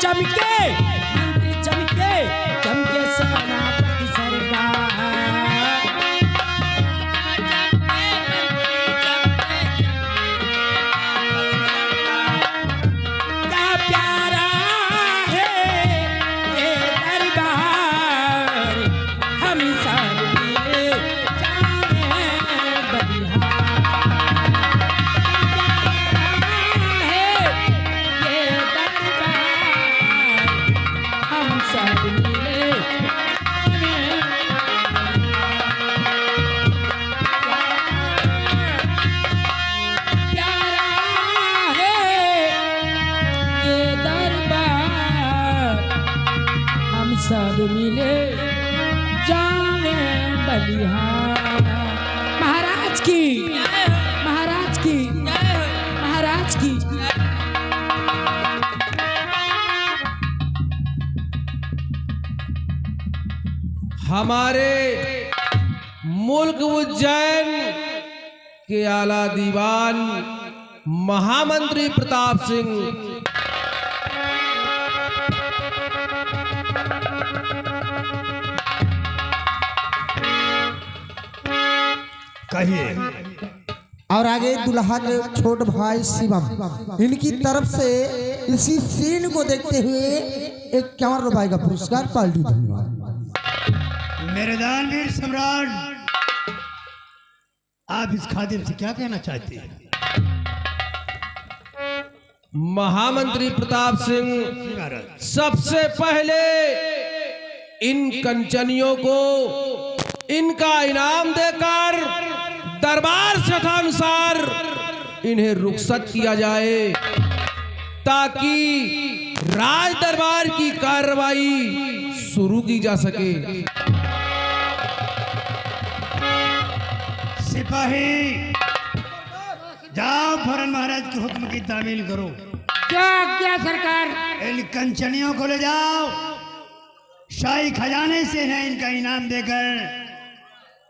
चमके मंत्री चमके चमके सेनापति सरकार। क्या प्यारा है ये दरबार, हम सब मिले जाने बलिहार। सब मिले प्यारा है ये दरबार, हम सब मिले जाने बलिहार। महाराज की, महाराज की, महाराज की। हमारे मुल्क उज्जैन के आला दीवान महामंत्री प्रताप सिंह कहिए। और आगे दुल्हा के छोट भाई शिवम, इनकी तरफ से इसी सीन को देखते हुए 51 रुपए का पुरस्कार पार्टी। धन्यवाद। मेरे दानवीर सम्राट, आप इस खादिम से क्या कहना चाहते हैं? महामंत्री प्रताप सिंह, सबसे पहले इन कंचनियों को इनका इनाम देकर दरबार शठानुसार इन्हें रुखसत किया जाए, ताकि राज दरबार की कार्रवाई शुरू की जा सके। सिपाही, जाओ फौरन महाराज के हुक्म की तामील करो। क्या सरकार? इन कंचनियों को ले जाओ, शाही खजाने से है इनका इनाम देकर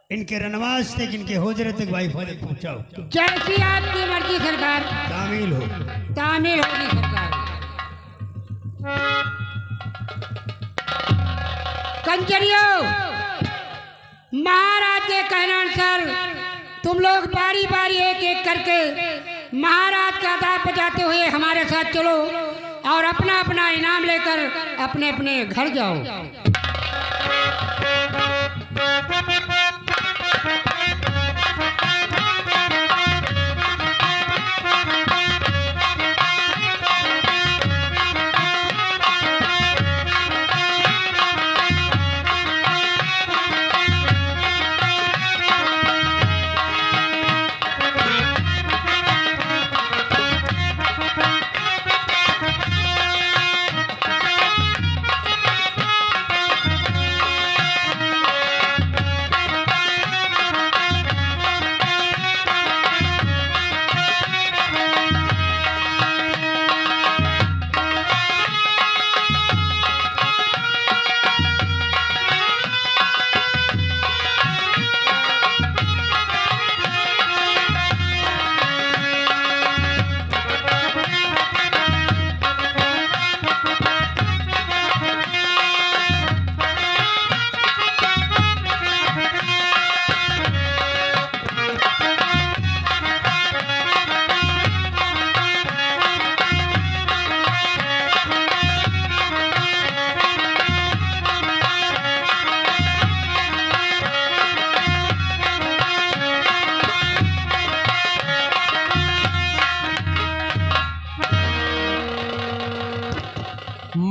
इनके रनवास तक, इनके होजरे तक वाईफाई तक पहुंचाओ। जैसी आपकी मर्जी सरकार। तामील हो। तामील होगी सरकार। कंचरियों, महाराज के कहने अनुसार तुम लोग बारी बारी एक एक करके महाराज का दाव बजाते हुए हमारे साथ चलो और अपना अपना इनाम लेकर अपने अपने घर जाओ।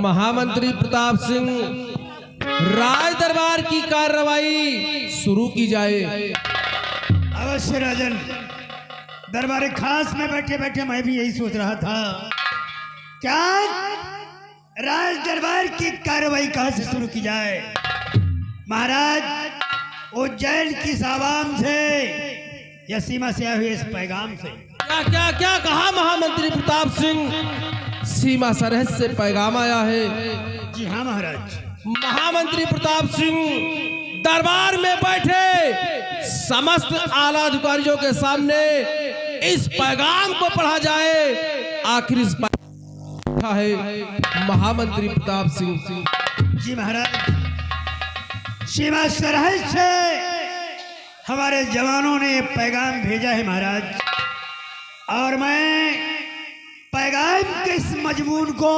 महामंत्री प्रताप सिंह, राज दरबार की कार्रवाई शुरू की जाए। अवश्य राजन, दरबार खास में बैठे बैठे मैं भी यही सोच रहा था, क्या राज दरबार की कार्रवाई कहां से शुरू की जाए। महाराज, उज्जैन की आवाम से या सीमा से आए हुए इस पैगाम से। क्या क्या क्या कहा महामंत्री प्रताप सिंह? सीमा सरहद से पैगाम आया है। जी हाँ महाराज। महामंत्री प्रताप सिंह, दरबार में बैठे समस्त आला अधिकारियों के सामने इस पैगाम को पढ़ा जाए। आखिर इस है महामंत्री प्रताप सिंह। जी महाराज, सीमा सरहद से हमारे जवानों ने पैगाम भेजा है महाराज, और मैं पैगाम के इस मजमून को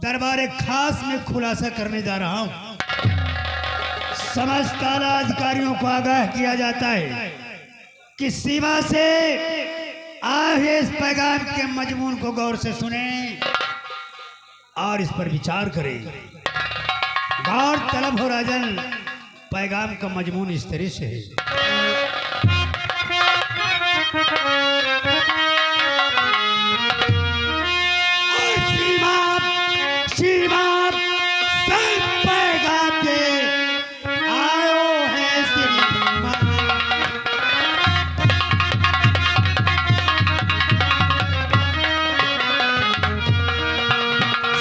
दरबार खास में खुलासा करने जा रहा हूं। समस्त आला अधिकारियों को आगाह किया जाता है कि सीमा से आए इस पैगाम के मजमून को गौर से सुने और इस पर विचार करें। गौर तलब हो राजन, पैगाम का मजमून इस तरह से है। सीमा सीमा सब पैगाम के आयो है सीमा।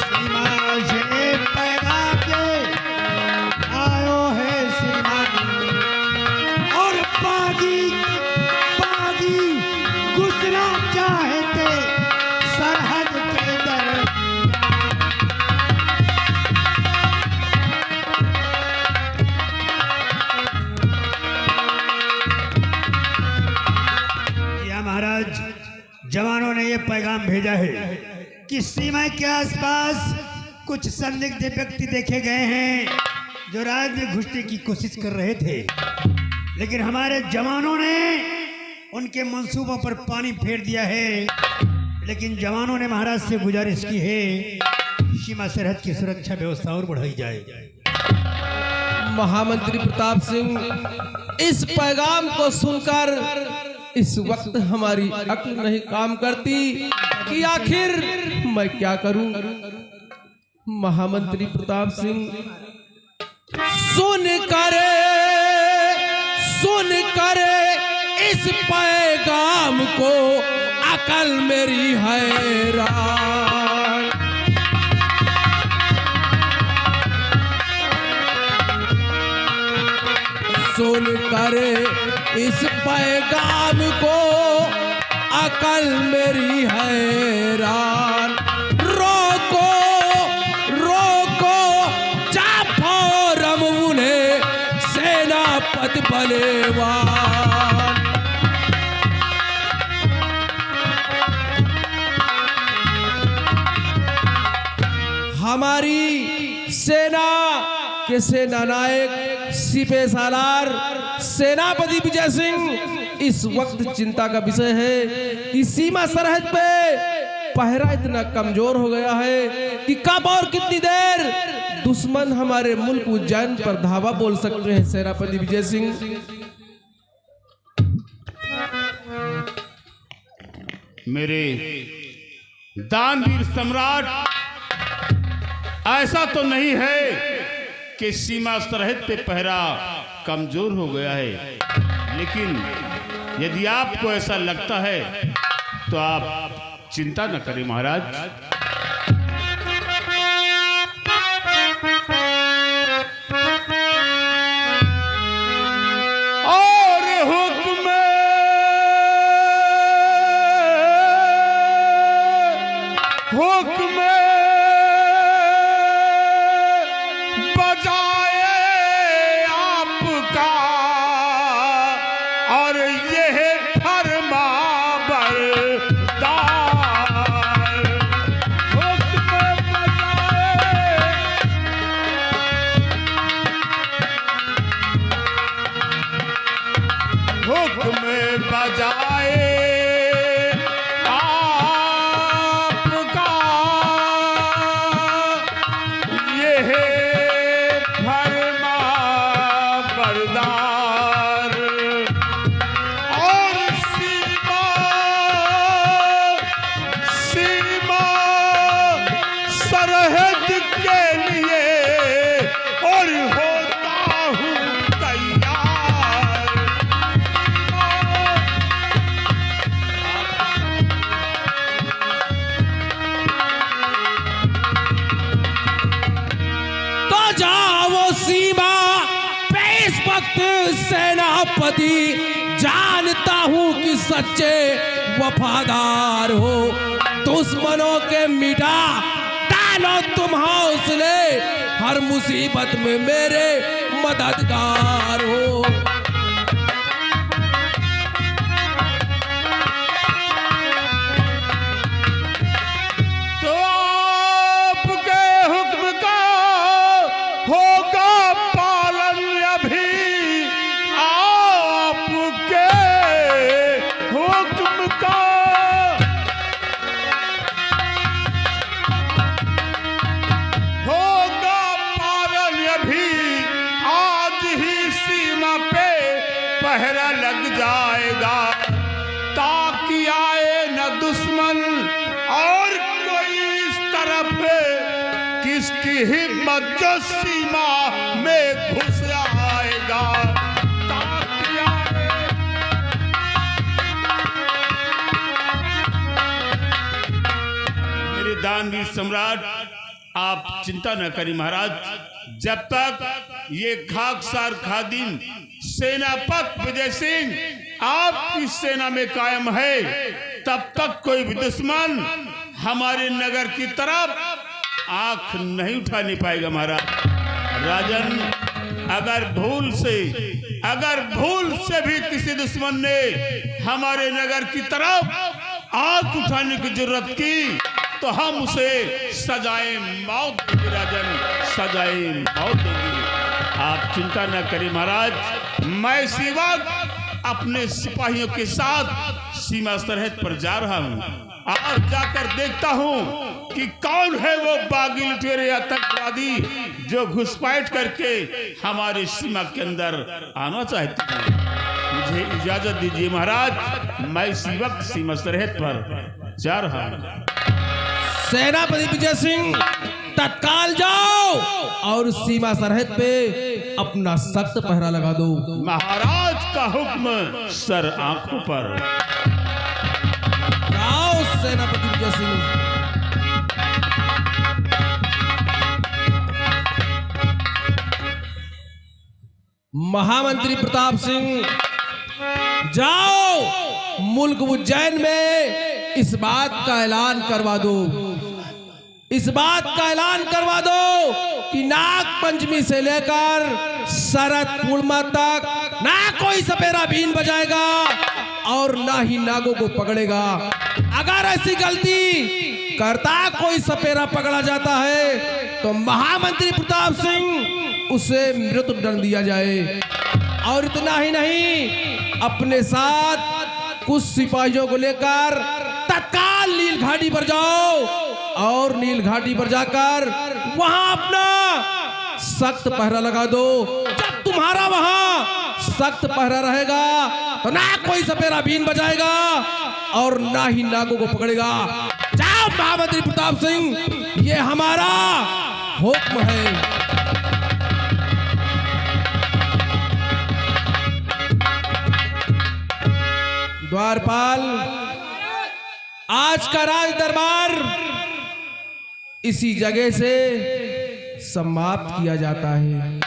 सीमा से पैगाम के आयो है सीमा, और बागी बागी गुजरा चाहते सरहद के दर। या महाराज, जवानों ने ये पैगाम भेजा है कि सीमा के आसपास कुछ संदिग्ध व्यक्ति देखे गए हैं जो रात में घुसने की कोशिश कर रहे थे, लेकिन हमारे जवानों ने उनके मंसूबों पर पानी फेर दिया है। लेकिन जवानों ने महाराज से गुजारिश की है सीमा सरहद की सुरक्षा व्यवस्था और बढ़ाई जाए। महामंत्री प्रताप सिंह, इस पैगाम को सुनकर इस वक्त हमारी अक्ल नहीं काम करती कि आखिर मैं क्या करूं। महामंत्री प्रताप सिंह, सुन कर इस पैगाम को अकल मेरी हैरान। सुन कर इस पैगाम को अकल मेरी हैरान। रोको रोको जाफरम उन्हें सेनापति बलेवान। हमारी सेना के सेना नायक सिपे सालार सेनापति विजय सिंह इस वक्त चिंता का विषय है कि सीमा सरहद पे पहरा इतना कमजोर हो गया है कि कब और कितनी देर दुश्मन हमारे मुल्क उज्जैन पर धावा बोल सकते हैं। सेनापति विजय सिंह, मेरे दानवीर सम्राट, ऐसा तो नहीं है कि सीमा सरहद पे पहरा कमजोर हो गया है, लेकिन यदि आपको ऐसा लगता है तो आप चिंता न करें महाराज। और हुक्म हुक्म सेनापति जानता हूं कि सच्चे वफादार हो, दुश्मनों के मिटा डालो तुम हौसले, हर मुसीबत में मेरे मददगार हो। तो आपके हुक्म का होगा पालन अभी, आपके हुक्म का होगा पालन अभी, आज ही सीमा पे पहरा लग जाएगा, ताकि आए न दुश्मन और कोई इस तरफ, किसकी हिम्मत जो सीमा में घुस आएगा, ताकि आए मेरे दानवीर सम्राट, आप चिंता न करिए महाराज। जब तक ये खाकसार खादिम सेनापति विजय सिंह आपकी सेना में कायम है, तब तक कोई भी दुश्मन हमारे नगर की तरफ आंख नहीं उठाने पाएगा महाराज। राजन, अगर भूल से भी किसी दुश्मन ने हमारे नगर की तरफ आंख उठाने की जरूरत की, तो हम उसे सजाए मौत देंगे राजन, सजाए मौत देंगे। आप चिंता न करें महाराज, मैं इसी वक्त अपने सिपाहियों के साथ सीमा सरहद पर जा रहा हूँ और जाकर देखता हूँ कि कौन है वो बागी लुटेरे आतंकवादी जो घुसपैठ करके हमारी सीमा के अंदर आना चाहते हैं। मुझे इजाजत दीजिए महाराज, मैं इसी वक्त सीमा सरहद पर जा रहा हूँ। सेनापति विजय सिंह, तत्काल जाओ और सीमा सरहद पे अपना सख्त पहरा लगा दो। महाराज का हुक्म सर आंखों पर। जाओ सेनापति विजय सिंह। महामंत्री प्रताप सिंह, जाओ मुल्क उज्जैन में इस बात का ऐलान करवा दो, इस बात का ऐलान करवा दो कि नाग पंचमी से लेकर शरद पूर्णिमा तक ना कोई सपेरा बीन बजाएगा और ना ही नागों को पकड़ेगा। अगर ऐसी गलती करता कोई सपेरा पकड़ा जाता है तो महामंत्री प्रताप सिंह उसे मृत्युदंड दिया जाए। और इतना ही नहीं, अपने साथ कुछ सिपाहियों को लेकर तत्काल नील घाटी पर जाओ और नील घाटी पर जाकर वहां अपना सख्त पहरा लगा दो। जब तुम्हारा वहां सख्त पहरा रहेगा तो ना कोई सपेरा बीन बजाएगा और ना ही नागों को पकड़ेगा। जाओ महामंत्री प्रताप सिंह, ये हमारा हुक्म है। द्वारपाल, आज का राज दरबार इसी जगह से समाप्त किया जाता है।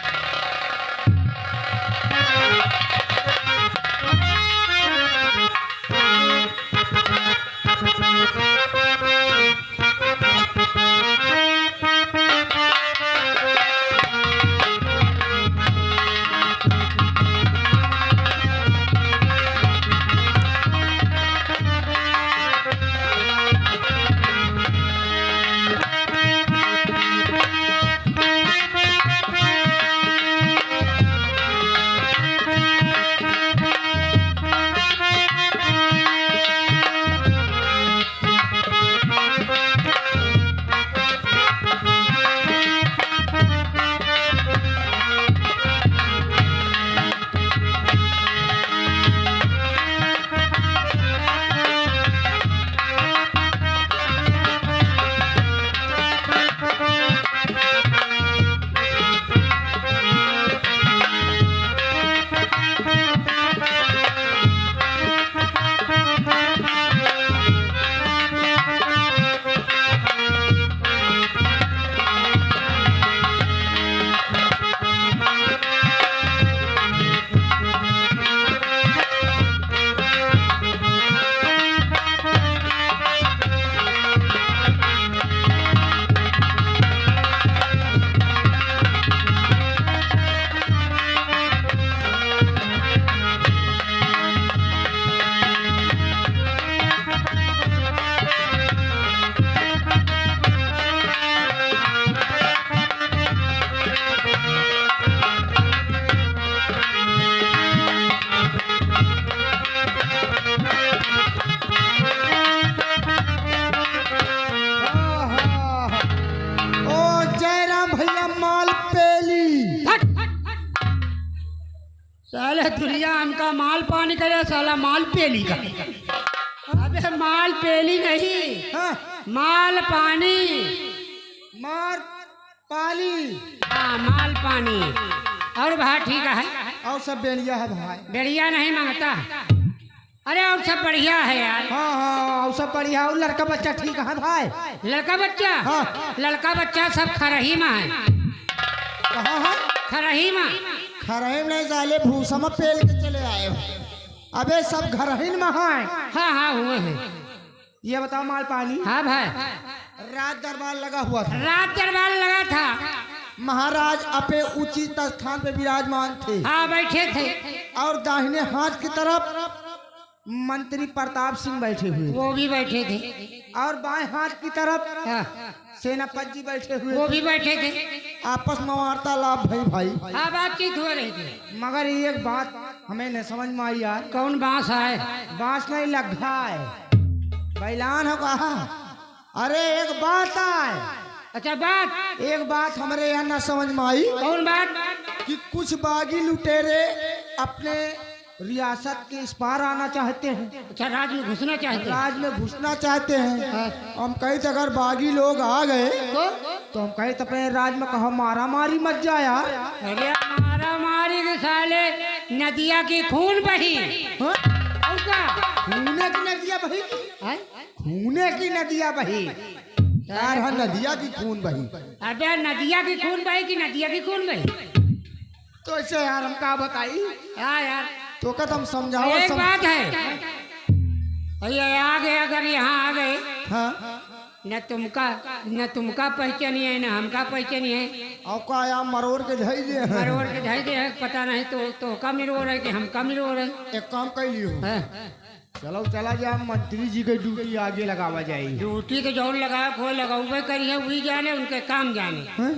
साले दुनिया हमका माल पानी करे, साला माल पेली का। अबे माल पेली नहीं, हाँ, माल पानी। मार पाली हाँ, माल पानी। और भाई ठीक है, और सब बढ़िया है भाई। बढ़िया नहीं मांगता। अरे और सब बढ़िया है यार। हाँ हाँ, और सब बढ़िया। और लड़का बच्चा ठीक है भाई? लड़का बच्चा? हाँ। लड़का बच्चा सब खरही में है। कहाँ है? खरही में। खरही में नहीं साले, भूसा में पेल के चले आए हो। अबे सब घरहीन में है। हाँ हाँ हुए हैं। ये बताओ माल पानी, हाँ भाई, रात दरबार लगा हुआ था। रात दरबार लगा था। महाराज अपने उचित स्थान पे विराजमान थे। हाँ बैठे थे। और दाहिने हाथ की तरफ मंत्री प्रताप सिंह बैठे हुए, वो भी बैठे थे। और बाएं हाथ की तरफ हाँ, सेनापति जी बैठे हुए। वो भी बैठे थे। आपस में वार्तालाप भाई। हाँ बातचीत हो रही थी। मगर एक बात हमें नहीं समझ में आई यार। कौन बांस है? बांस नहीं लग्घा है, बैलान हो कहा। अरे एक बात आए, अच्छा बात, एक बात हमारे यहाँ न समझ में आई कौन बात? कि कुछ बागी लुटेरे अपने रियासत के इस पार आना चाहते हैं, अच्छा राज में घुसना चाहते हैं। राज में घुसना चाहते हैं। हम कहीं तो अगर बागी लोग आ गए तो हम कहीं तो अपने राज में कहा मारा मारी मत जा यार। अरे मारा मारी के साले नदिया की खून बही। हाँ? और क्या? खूने की नदिया बही, हैं? खूने की नदिया बही यार। हाँ, नदिया की खून बही। अबे नदिया की खून बही कि नदिया की खून बही? तो ऐसे यार हम क्या बताई हाँ यार, तो कद हम समझाओ एक बात है, ये आ गए, अगर यहाँ आ गए हाँ, न तुमका पहचानी है न हमका पहचानी है। और का यार मरोड़ के धई दे हैं। मरोड़ के ढाई दे है, पता नहीं तो का मिरोड़ है कि हमका मिरोड़ है। एक काम कर लियो, हैं? चलो चला जा मंत्री जी के ड्यूटी आगे लगावा जाएगी। ड्यूटी तो जौन लगा कोई लगावे करिए, वही जाने, उनके काम जाने। हाँ?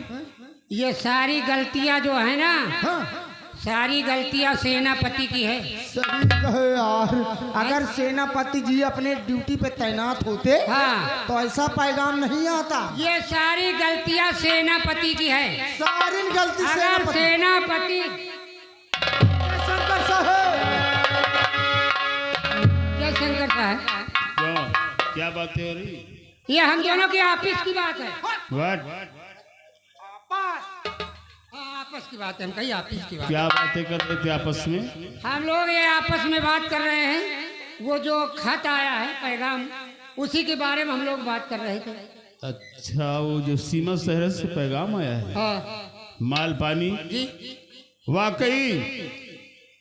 ये सारी गलतियां जो है ना, हाँ, सारी गलतियां सेनापति की है। सही कहे यार। अगर सेनापति जी अपने ड्यूटी पे तैनात होते हाँ, तो ऐसा पैगाम नहीं आता। ये सारी गलतियां सेनापति की है। सारी गलती अगर सेनापति शंकर साहब, ये शंकर साहब, क्यों, क्या बातें हो रही? ये हम दोनों के ऑफिस की बात है। व्हाट? हाँ, आपस की बात है, हम कहीं ऑफिस की बात। क्या बातें कर रहे थे आपस में? हम लोग ये आपस में बात कर रहे हैं, वो जो खत आया है पैगाम, उसी के बारे में हम लोग बात कर रहे थे। अच्छा, वो जो सीमा शहर से पैगाम आया है, हाँ माल पानी। जी, वाकई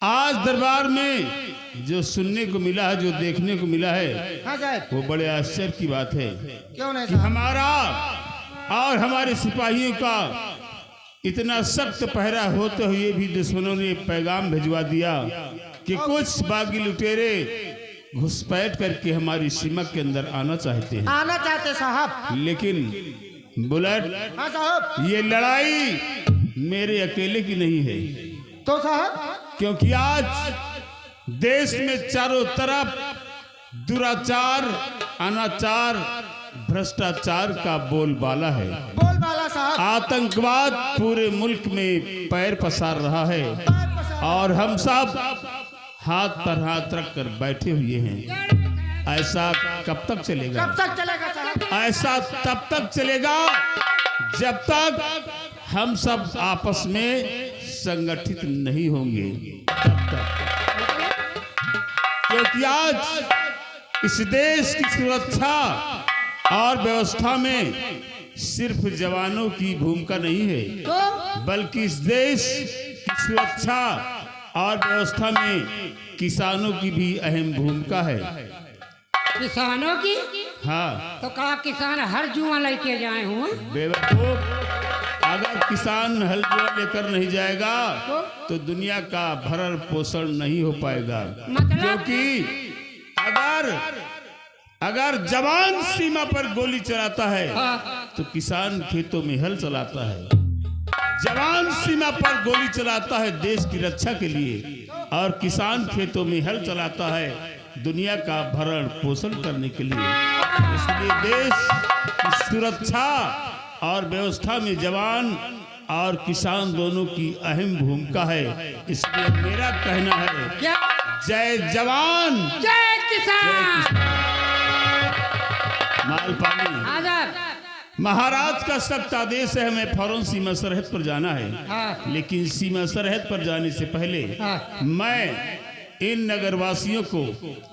आज दरबार में जो सुनने को मिला है, जो देखने को मिला है, हाँ साहब, वो बड़े आश्चर्य की बात है क्यों नहीं कि साहब? हमारा और हमारे सिपाहियों का इतना सख्त पहरा होते हुए भी दुश्मनों ने पैगाम भिजवा दिया कि कुछ बागी लुटेरे घुसपैठ करके हमारी सीमा के अंदर आना चाहते हैं। आना चाहते साहब? लेकिन बुलेट, हाँ साहब। ये लड़ाई मेरे अकेले की नहीं है, तो साहब क्योंकि आज देश में चारों तरफ दुराचार, अनाचार, भ्रष्टाचार का बोलबाला है। बोलबाला साहब, आतंकवाद पूरे मुल्क में पैर पसार रहा है और हम सब हाथ पर हाथ रख कर बैठे हुए हैं। ऐसा कब तक चलेगा? कब तक चलेगा साहब? ऐसा तब तक चलेगा जब तक हम सब आपस में संगठित नहीं होंगे, तब तक। क्योंकि आज इस देश की सुरक्षा और व्यवस्था में सिर्फ जवानों की भूमिका नहीं है, बल्कि इस देश की सुरक्षा और व्यवस्था में किसानों की भी अहम भूमिका है। किसानों की? हाँ, तो कहा किसान हर जुआ लेके जाए हुए। बेवकूफ, अगर किसान हल जुआ लेकर नहीं जाएगा तो दुनिया का भरण पोषण नहीं हो पाएगा। मतलब? क्योंकि अगर जवान सीमा पर गोली चलाता है तो किसान खेतों में हल चलाता है। जवान सीमा पर गोली चलाता है देश की रक्षा के लिए, और किसान खेतों में हल चलाता है दुनिया का भरण पोषण करने के लिए। इसलिए देश की सुरक्षा और व्यवस्था में जवान और किसान दोनों की अहम भूमिका है। इसलिए मेरा कहना है क्या? जय जवान जय किसान। माल पानी। आजाद। महाराज का सख्त आदेश है, हमें फौरन सीमा सरहद पर जाना है। हाँ। लेकिन सीमा सरहद पर जाने से पहले हाँ। मैं इन नगरवासियों को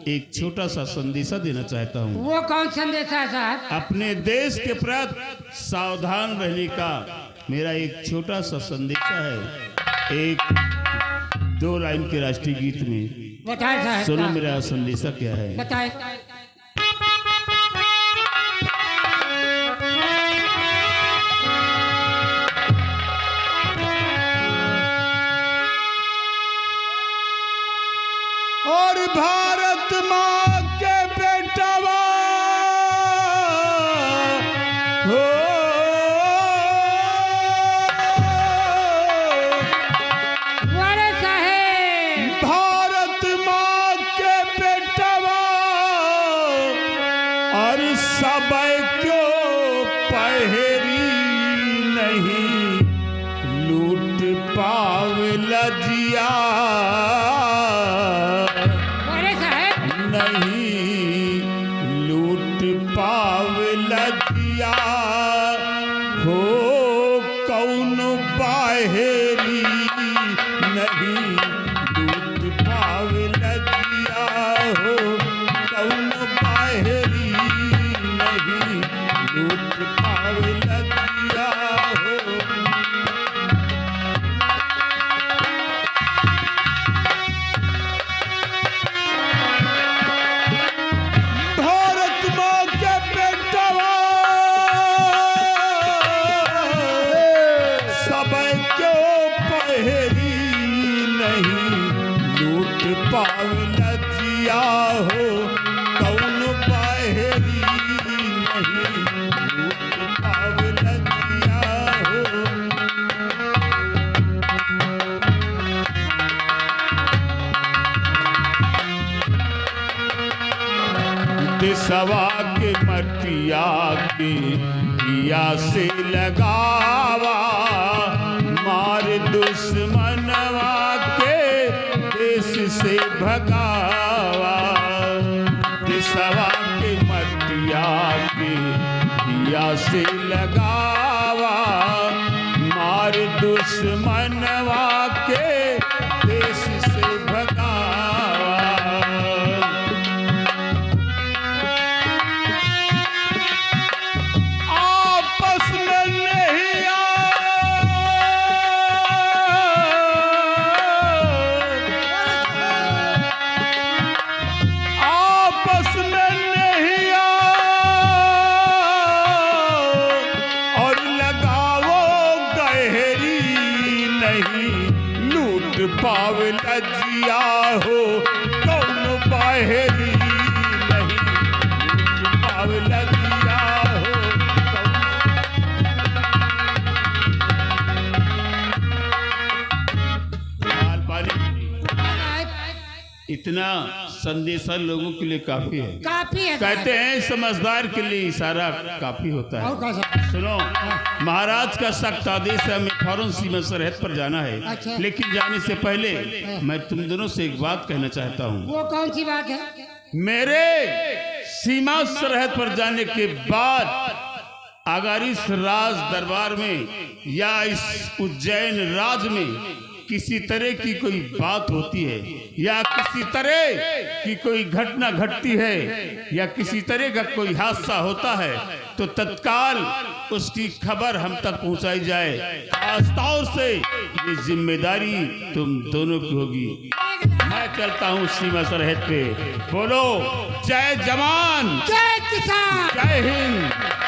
एक छोटा सा संदेशा देना चाहता हूँ। वो कौन संदेशा है साहब? अपने देश के प्रति सावधान रहने का मेरा एक छोटा सा संदेशा है। एक 2 लाइन के राष्ट्रीय गीत में बताए साहब। सुनो मेरा संदेशा क्या है। बताए। और भारत माँ के बेटवा हो, वाले साहेब। भारत माँ के बेटवा और सब क्यों पहरी नहीं लूट पावल जिया नहीं लूट पावल जिया हो कौन बाहेरी नहीं लूट पावल जिया हो कौन बाहेरी नहीं लूट पावल जिया हो। पावल जिया हो कौन बाहेरी नहीं लूट पावल जिया हो। देशवा के मटिया के दिया से लगावा मार दुश्मनवा के देश से भगावा। देशवा के मटिया के दिया से लगावा मार दुश्मनवा के देश से भगावा। आपस में नहीं आपस में नहीं और लगाओ गहरी नहीं लूट पावल जिया हो कौन बाहेरी नहीं लूट पावल जिया हो। इतना संदेशा लोगों के लिए काफी है। काफी है। कहते हैं समझदार के लिए इशारा काफी होता और है। कौन सा? सुनो, महाराज का सख्त आदेश है, हमें फौरन सीमा सरहद पर जाना है। अच्छा। लेकिन जाने से पहले मैं तुम दोनों से एक बात कहना चाहता हूँ। वो कौन सी बात है? मेरे सीमा सरहद पर जाने के बाद अगर इस राज दरबार में या इस उज्जैन राज में किसी तरह की कोई बात होती है या किसी तरह की कोई घटना घटती है या किसी तरह का कोई हादसा होता है तो तत्काल उसकी खबर हम तक पहुंचाई जाए। खास तौर से ये जिम्मेदारी तुम दोनों की होगी। मैं चलता हूँ सीमा सरहद पे। बोलो जय जवान जय किसान। जय हिंद।